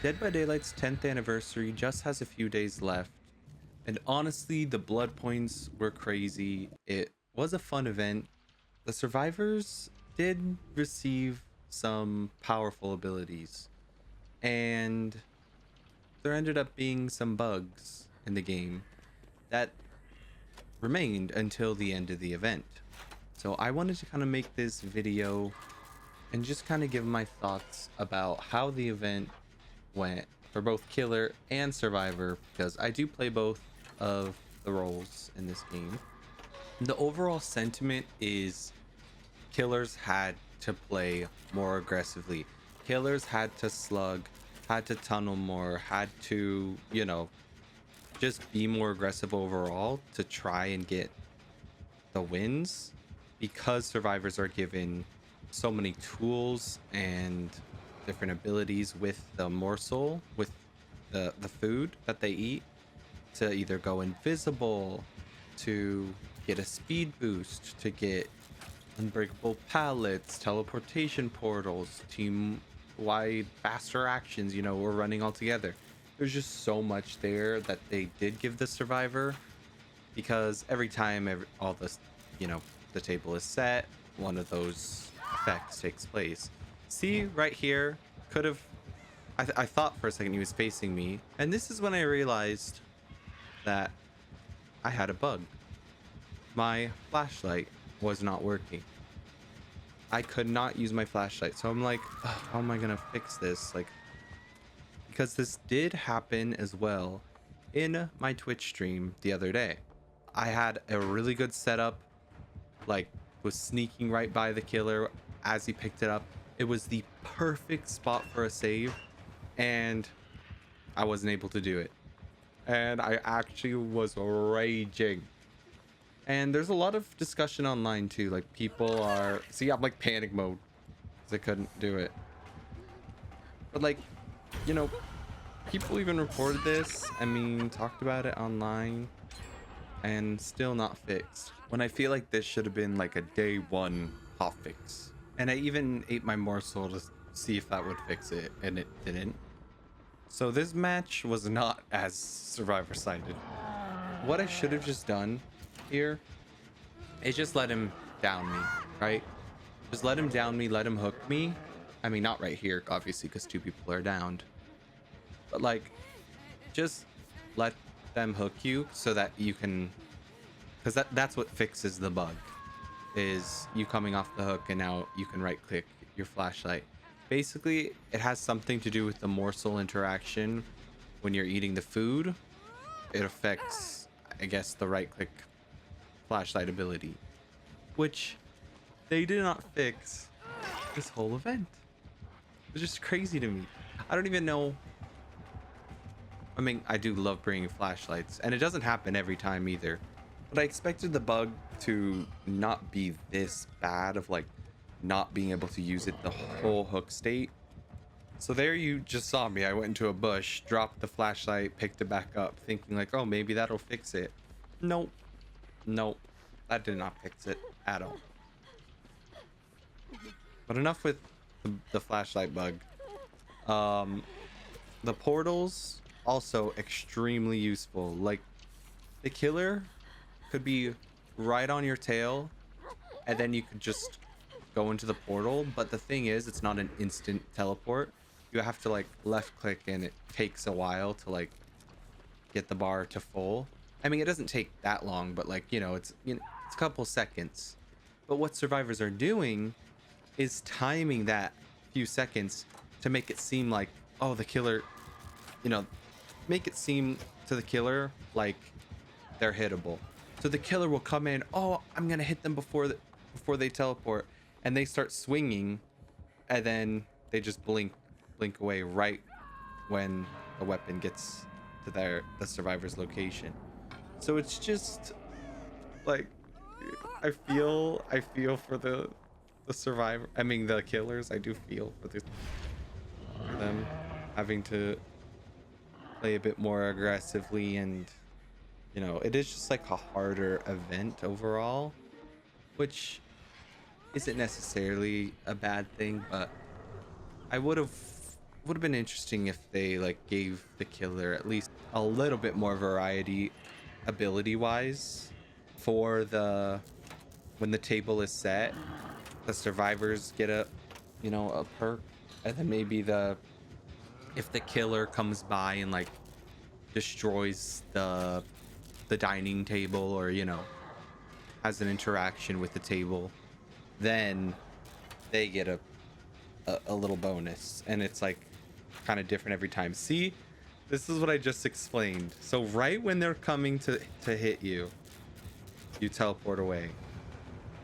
Dead by Daylight's 10th anniversary just has a few days left, and honestly, the blood points were crazy. It was a fun event. The survivors did receive some powerful abilities, and there ended up being some bugs in the game that remained until the end of the event. So I wanted to kind of make this video and just kind of give my thoughts about how the event went for both killer and survivor, because I do play both of the roles in this game. The overall sentiment is killers had to play more aggressively. Killers had to slug, had to tunnel more, had to, just be more aggressive overall to try and get the wins, because survivors are given so many tools and different abilities with the morsel, with the food that they eat, to either go invisible, to get a speed boost, to get unbreakable pallets, teleportation portals, team wide faster actions. We're running all together. There's just so much there that they did give the survivor, because every time all this, the table is set, one of those effects takes place. See right here, could have, I thought for a second he was facing me, and this is when I realized that I had a bug. My flashlight was not working. I could not use my flashlight. So I'm like, "Ugh, how am I gonna fix this?" Like, because this did happen as well in my Twitch stream the other day. I had a really good setup, like was sneaking right by the killer as he picked it up. It was the perfect spot for a save, and I wasn't able to do it. And I actually was raging. And there's a lot of discussion online too. Like, people are, see, I'm like panic mode because I couldn't do it. But like, you know, people even reported this. I mean, talked about it online, and still not fixed. When I feel like this should have been like a day one hotfix. And I even ate my morsel to see if that would fix it, and it didn't. So this match was not as survivor sided. What I should have just done here is just let him down me, right? Just let him down me, let him hook me. I mean, not right here, obviously, because two people are downed. But like, just let them hook you so that you can, because that's what fixes the bug, is you coming off the hook, and now you can right click your flashlight. Basically, it has something to do with the morsel interaction. When you're eating the food, it affects, I guess, the right click flashlight ability, which they did not fix this whole event. It's just crazy to me. I don't even know. I mean, I do love bringing flashlights, and it doesn't happen every time either, but I expected the bug to not be this bad, of like not being able to use it the whole hook state. So there you just saw me. I went into a bush, dropped the flashlight, picked it back up, thinking like, oh, maybe that'll fix it. Nope. Nope. That did not fix it at all. But enough with the flashlight bug. The portals also extremely useful. Like, the killer could be right on your tail, and then you could just go into the portal. But the thing is, it's not an instant teleport. You have to like left click, and it takes a while to like get the bar to full. I mean, it doesn't take that long, but like, it's a couple seconds. But what survivors are doing is timing that few seconds to make it seem like, oh, the killer, make it seem to the killer like they're hittable. So the killer will come in, oh, I'm gonna hit them before they teleport, and they start swinging, and then they just blink away right when the weapon gets to the survivor's location. So it's just like, I feel for the survivor. I mean, the killers. I do feel for them having to play a bit more aggressively, and it is just like a harder event overall, which isn't necessarily a bad thing, but I would have would have been interesting if they like gave the killer at least a little bit more variety ability wise for the when the table is set, the survivors get a a perk, and then maybe the if the killer comes by and like destroys the dining table, or has an interaction with the table, then they get a little bonus, and it's like kind of different every time. See, this is what I just explained. So right when they're coming to hit you, you teleport away.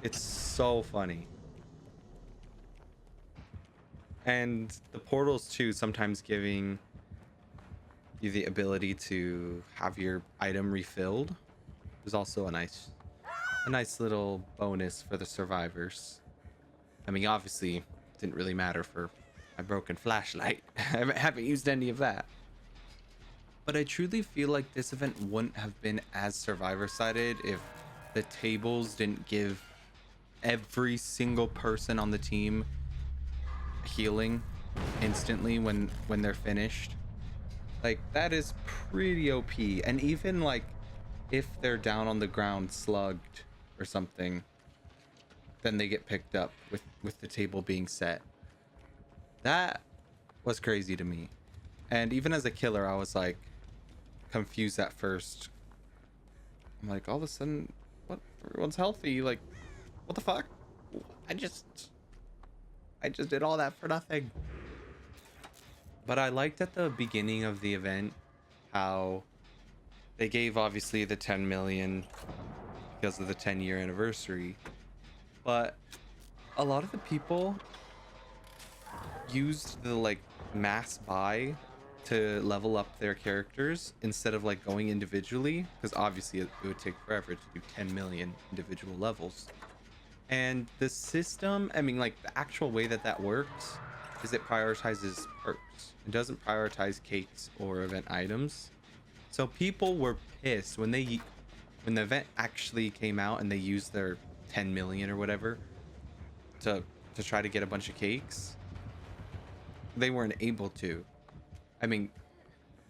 It's so funny. And the portals too, sometimes giving you the ability to have your item refilled, is also a nice little bonus for the survivors. I mean, obviously didn't really matter for my broken flashlight. I haven't used any of that. But I truly feel like this event wouldn't have been as survivor sided if the tables didn't give every single person on the team healing instantly when they're finished. Like, that is pretty OP. And even like if they're down on the ground slugged or something, then they get picked up with the table being set. That was crazy to me. And even as a killer, I was like confused at first. I'm like, all of a sudden, what? Everyone's healthy. Like, what the fuck? I just did all that for nothing. But I liked at the beginning of the event how they gave obviously the 10 million because of the 10-year anniversary. But a lot of the people used the like mass buy to level up their characters instead of like going individually, because obviously it would take forever to do 10 million individual levels. And the system, I mean, like the actual way that works is it prioritizes perks. It doesn't prioritize cakes or event items. So people were pissed when the event actually came out and they used their 10 million or whatever to try to get a bunch of cakes. They weren't able to. I mean,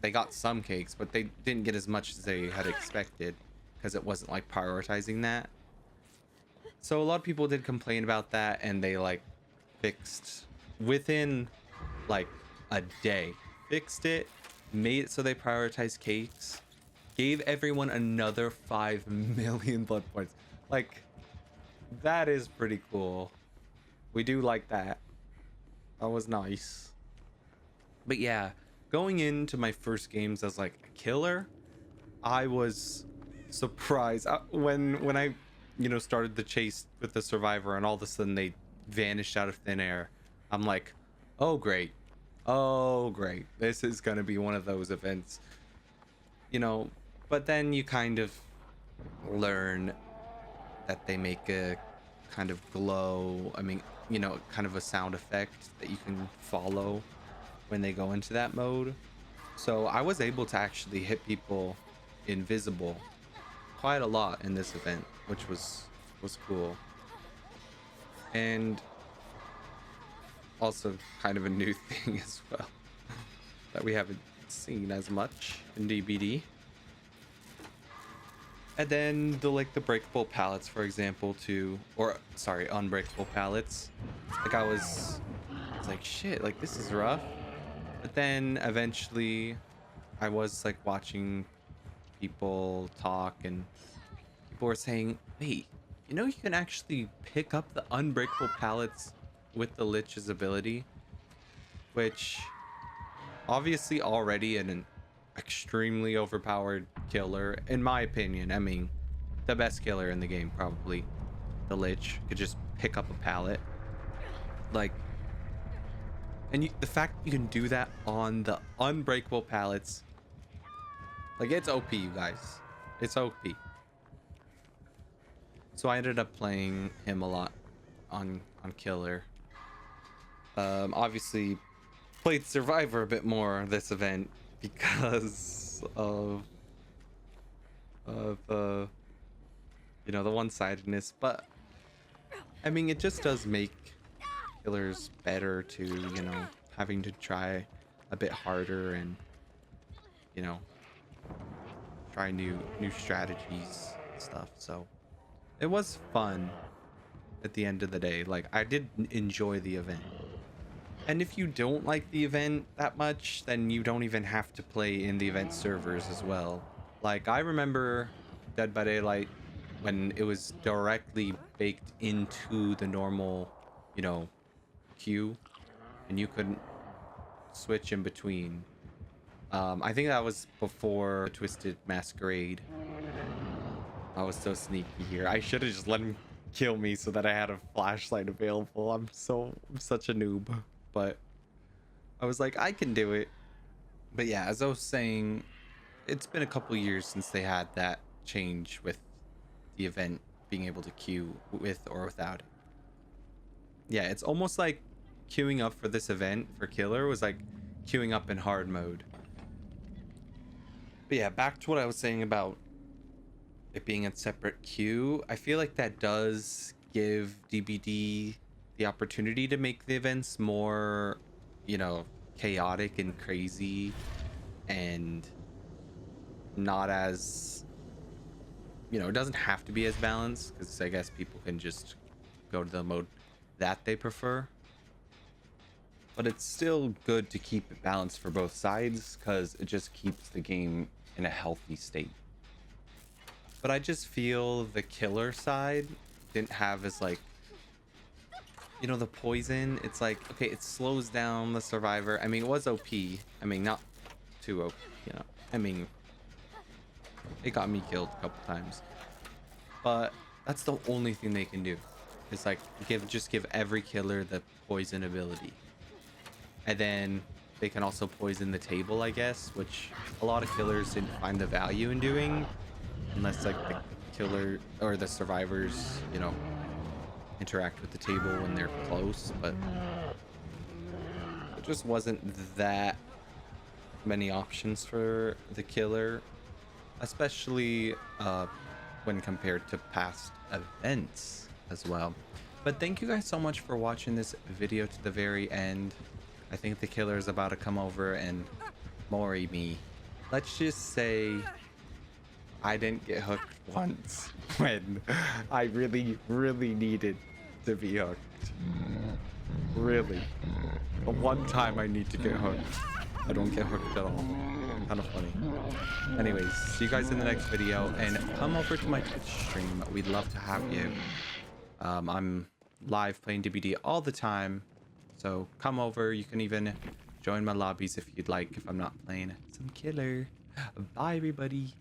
they got some cakes, but they didn't get as much as they had expected because it wasn't like prioritizing that. So a lot of people did complain about that, and they like fixed within like a day, fixed it, made it so they prioritize cakes, gave everyone another 5 million blood points. Like, that is pretty cool. We do like that. That was nice. But yeah, going into my first games as like a killer, I was surprised when I started the chase with the survivor, and all of a sudden they vanished out of thin air. I'm like, oh great, this is gonna be one of those events, but then you kind of learn that they make a kind of glow, I mean, kind of a sound effect that you can follow when they go into that mode. So I was able to actually hit people invisible quite a lot in this event, which was cool. And also kind of a new thing as well that we haven't seen as much in DBD. And then the breakable pallets, for example, too, or sorry, unbreakable pallets. Like, I was like, shit, like this is rough. But then eventually I was like watching people talk, and people were saying, wait, you can actually pick up the unbreakable pallets with the Lich's ability, which obviously already an extremely overpowered killer, in my opinion. I mean, the best killer in the game, probably. The Lich could just pick up a pallet. Like, and the fact you can do that on the unbreakable pallets, like, it's OP, you guys. It's OP. So I ended up playing him a lot on killer. Obviously played survivor a bit more this event because of the one-sidedness, but I mean, it just does make killers better to having to try a bit harder and, you know, try new strategies and stuff. So it was fun at the end of the day. Like, I did enjoy the event. And if you don't like the event that much, then you don't even have to play in the event servers as well. Like, I remember Dead by Daylight when it was directly baked into the normal, you know, queue, and you couldn't switch in between. I think that was before Twisted Masquerade. I was so sneaky here. I should have just let him kill me so that I had a flashlight available. I'm such a noob. But I was like, I can do it. But yeah, as I was saying, it's been a couple years since they had that change with the event being able to queue with or without it. Yeah, it's almost like queuing up for this event for Killer was like queuing up in hard mode. But yeah, back to what I was saying about it being a separate queue. I feel like that does give DBD the opportunity to make the events more, you know, chaotic and crazy, and not as, you know, it doesn't have to be as balanced, because I guess people can just go to the mode that they prefer. But it's still good to keep it balanced for both sides, because it just keeps the game in a healthy state. But I just feel the Killer side didn't have as, like, you know, the poison. It's like, okay, it slows down the survivor. I mean, it was OP. I mean, not too OP, you know. I mean, it got me killed a couple times. But that's the only thing they can do. It's like, just give every killer the poison ability. And then they can also poison the table, I guess, which a lot of killers didn't find the value in doing, unless like the killer or the survivors, you know, interact with the table when they're close. But it just wasn't that many options for the killer, especially when compared to past events as well. But thank you guys so much for watching this video to the very end. I think the killer is about to come over and mori me. Let's just say I didn't get hooked once when I really needed to be hooked. Really. The one time I need to get hooked, I don't get hooked at all. Kind of funny. Anyways, see you guys in the next video, and come over to my Twitch stream. We'd love to have you. I'm live playing DBD all the time, so come over. You can even join my lobbies if you'd like, if I'm not playing some killer. Bye everybody.